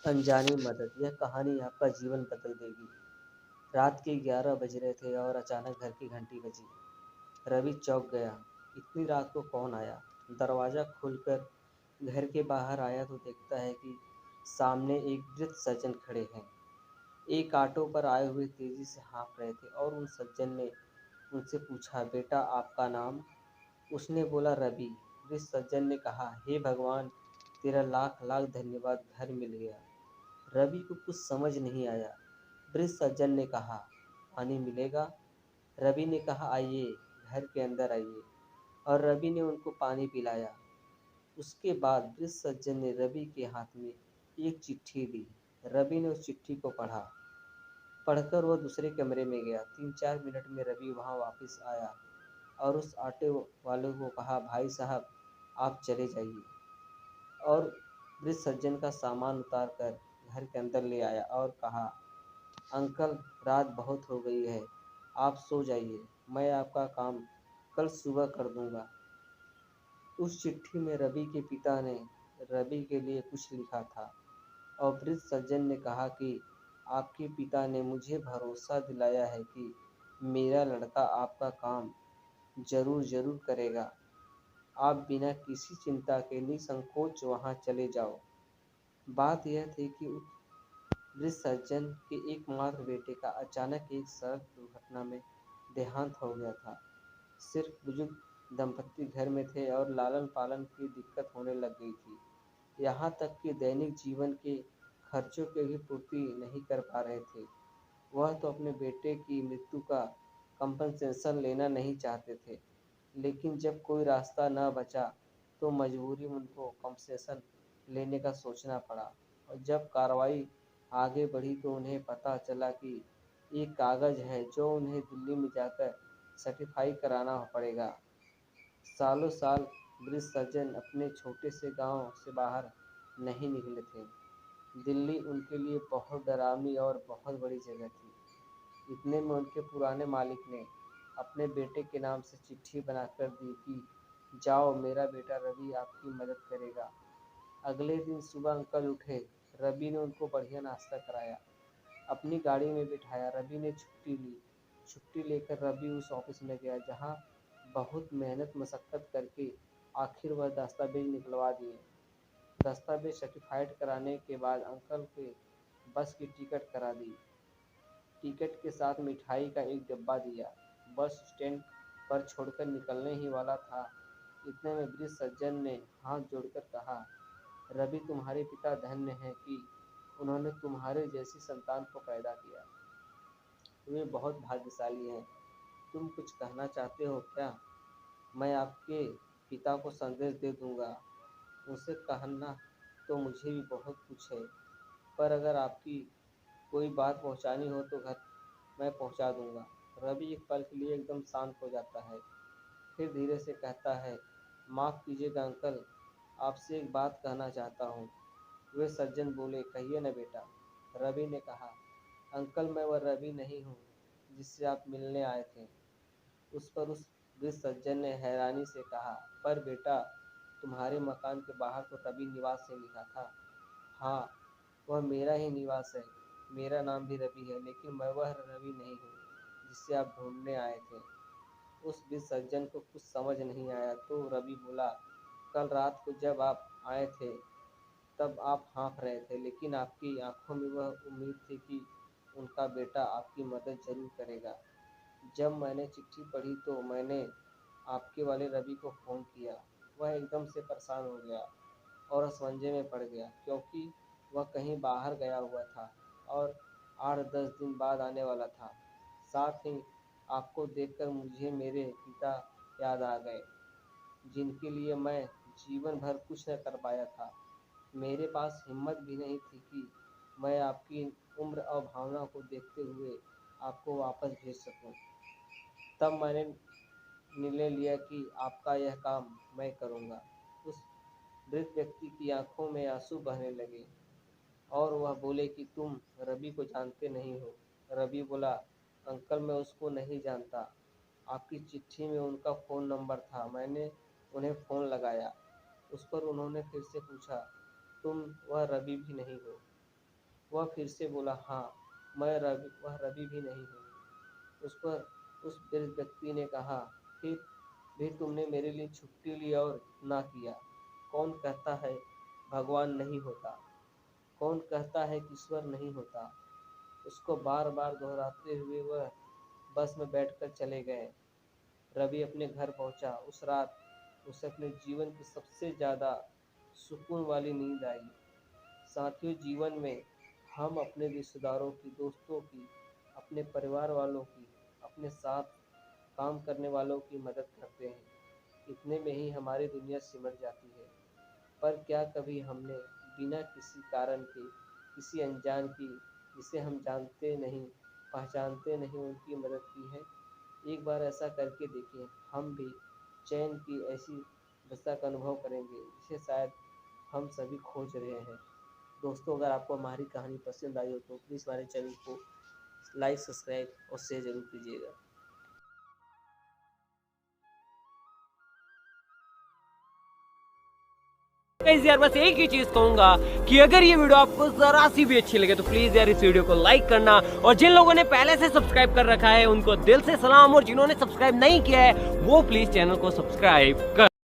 अनजानी मदद। यह कहानी आपका जीवन बदल देगी। रात के 11 बज रहे थे और अचानक घर की घंटी बजी। रवि चौंक गया। इतनी रात को कौन आया? दरवाज़ा खोलकर घर के बाहर आया तो देखता है कि सामने एक वृद्ध सज्जन खड़े हैं। एक ऑटो पर आए हुए तेजी से हाँफ रहे थे और उन सज्जन ने उनसे पूछा, बेटा आपका नाम? उसने बोला, रवि। वृद्ध सज्जन ने कहा, हे भगवान, तेरा लाख लाख धन्यवाद, घर मिल गया। रवि को कुछ समझ नहीं आया। वृद्ध सज्जन ने कहा, पानी मिलेगा? रवि ने कहा, आइए, घर के अंदर आइए। और रवि ने उनको पानी पिलाया। उसके बाद वृद्ध सज्जन ने रवि के हाथ में एक चिट्ठी दी। रवि ने उस चिट्ठी को पढ़ा। पढ़कर वह दूसरे कमरे में गया। 3-4 मिनट में रवि वहाँ वापस आया और उस ऑटो वाले को कहा, भाई साहब, आप चले जाइए। और वृद्ध सज्जन का सामान उतार कर घर के अंदर ले आया और कहा, अंकल, रात बहुत हो गई है, आप सो जाइए, मैं आपका काम कल सुबह कर दूंगा। उस चिट्ठी में रवि के पिता ने रवि के लिए कुछ लिखा था और वृद्ध सज्जन ने कहा कि आपके पिता ने मुझे भरोसा दिलाया है कि मेरा लड़का आपका काम जरूर जरूर करेगा। आप बिना किसी चिंता के निसंकोच वहाँ चले जाओ। बात यह थी कि वृद्ध सज्जन के एकमात्र बेटे का अचानक एक सड़क दुर्घटना में देहांत हो गया था। सिर्फ बुजुर्ग दंपत्ति घर में थे और लालन पालन की दिक्कत होने लग गई थी। यहाँ तक कि दैनिक जीवन के खर्चों की भी पूर्ति नहीं कर पा रहे थे। वह तो अपने बेटे की मृत्यु का कंपनसेशन लेना नहीं चाहते थे, लेकिन जब कोई रास्ता न बचा तो मजबूरी में उनको कंपनसेशन लेने का सोचना पड़ा। और जब कार्रवाई आगे बढ़ी तो उन्हें पता चला कि एक कागज़ है जो उन्हें दिल्ली में जाकर सर्टिफाई कराना पड़ेगा। सालों साल वृद्ध सज्जन अपने छोटे से गांव से बाहर नहीं निकले थे। दिल्ली उनके लिए बहुत डरावनी और बहुत बड़ी जगह थी। इतने में उनके पुराने मालिक ने अपने बेटे के नाम से चिट्ठी बनाकर दी कि जाओ, मेरा बेटा रवि आपकी मदद करेगा। अगले दिन सुबह अंकल उठे। रवि ने उनको बढ़िया नाश्ता कराया, अपनी गाड़ी में बिठाया। रवि ने छुट्टी ली। छुट्टी लेकर रवि उस ऑफिस में गया जहाँ बहुत मेहनत मशक्क़त करके आखिर वह दस्तावेज निकलवा दिए। दस्तावेज सर्टिफाइड कराने के बाद अंकल के बस की टिकट करा दी। टिकट के साथ मिठाई का एक डिब्बा दिया। बस स्टैंड पर छोड़कर निकलने ही वाला था। इतने में वृद्ध सज्जन ने हाथ जोड़कर कहा, रवि, तुम्हारे पिता धन्य हैं कि उन्होंने तुम्हारे जैसी संतान को पैदा किया। वे बहुत भाग्यशाली हैं। तुम कुछ कहना चाहते हो क्या? मैं आपके पिता को संदेश दे दूंगा। उनसे कहना तो मुझे भी बहुत कुछ है, पर अगर आपकी कोई बात पहुंचानी हो तो घर मैं पहुंचा दूंगा। रवि एक पल के लिए एकदम शांत हो जाता है, फिर धीरे से कहता है, माफ़ कीजिएगा अंकल, आपसे एक बात कहना चाहता हूँ। वे सज्जन बोले, कहिए न बेटा। रवि ने कहा, अंकल, मैं वह रवि नहीं हूँ जिससे आप मिलने आए थे। उस पर उस वृद्ध सज्जन ने हैरानी से कहा, पर बेटा, तुम्हारे मकान के बाहर तो रवि निवास से लिखा था। हाँ, वह मेरा ही निवास है। मेरा नाम भी रवि है, लेकिन मैं वह रवि नहीं हूँ जिसे आप ढूंढने आए थे। उस वृद्ध सज्जन को कुछ समझ नहीं आया तो रवि बोला, कल रात को जब आप आए थे तब आप हाँफ रहे थे, लेकिन आपकी आंखों में वह उम्मीद थी कि उनका बेटा आपकी मदद जरूर करेगा। जब मैंने चिट्ठी पढ़ी तो मैंने आपके वाले रवि को फ़ोन किया। वह एकदम से परेशान हो गया और असमंजस में पड़ गया, क्योंकि वह कहीं बाहर गया हुआ था और 8-10 दिन बाद आने वाला था। साथ ही आपको देखकर मुझे मेरे पिता याद आ गए, जिनके लिए मैं जीवन भर कुछ न कर पाया था। मेरे पास हिम्मत भी नहीं थी कि मैं आपकी उम्र और भावना को देखते हुए आपको वापस भेज सकूं। तब मैंने निर्णय लिया कि आपका यह काम मैं करूंगा। उस वृद्ध व्यक्ति की आंखों में आंसू बहने लगे और वह बोले कि तुम रवि को जानते नहीं हो। रवि बोला, अंकल, मैं उसको नहीं जानता। आपकी चिट्ठी में उनका फ़ोन नंबर था, मैंने उन्हें फ़ोन लगाया। उस पर उन्होंने फिर से पूछा, तुम वह रवि भी नहीं हो? वह फिर से बोला, हाँ, मैं रवि, वह रवि भी नहीं हूँ। उस पर उस वृद्ध व्यक्ति ने कहा, फिर भी तुमने मेरे लिए छुट्टी ली और ना किया। कौन कहता है भगवान नहीं होता? कौन कहता है कि ईश्वर नहीं होता? उसको बार बार दोहराते हुए वह बस में बैठकर चले गए। रवि अपने घर पहुंचा। उस रात उसे अपने जीवन की सबसे ज़्यादा सुकून वाली नींद आई। साथियों, जीवन में हम अपने रिश्तेदारों की, दोस्तों की, अपने परिवार वालों की, अपने साथ काम करने वालों की मदद करते हैं। इतने में ही हमारी दुनिया सिमट जाती है। पर क्या कभी हमने बिना किसी कारण के, किसी अनजान की, जिसे हम जानते नहीं, पहचानते नहीं, उनकी मदद की है? एक बार ऐसा करके देखिए, हम भी चैन की ऐसी दशा का अनुभव करेंगे जिसे शायद हम सभी खोज रहे हैं। दोस्तों, अगर आपको हमारी कहानी पसंद आई हो तो प्लीज़ हमारे चैनल को लाइक, सब्सक्राइब और शेयर ज़रूर कीजिएगा। गाइस यार बस एक ही चीज कहूंगा कि अगर ये वीडियो आपको जरा सी भी अच्छी लगे तो प्लीज यार इस वीडियो को लाइक करना, और जिन लोगों ने पहले से सब्सक्राइब कर रखा है उनको दिल से सलाम, और जिन्होंने सब्सक्राइब नहीं किया है वो प्लीज चैनल को सब्सक्राइब कर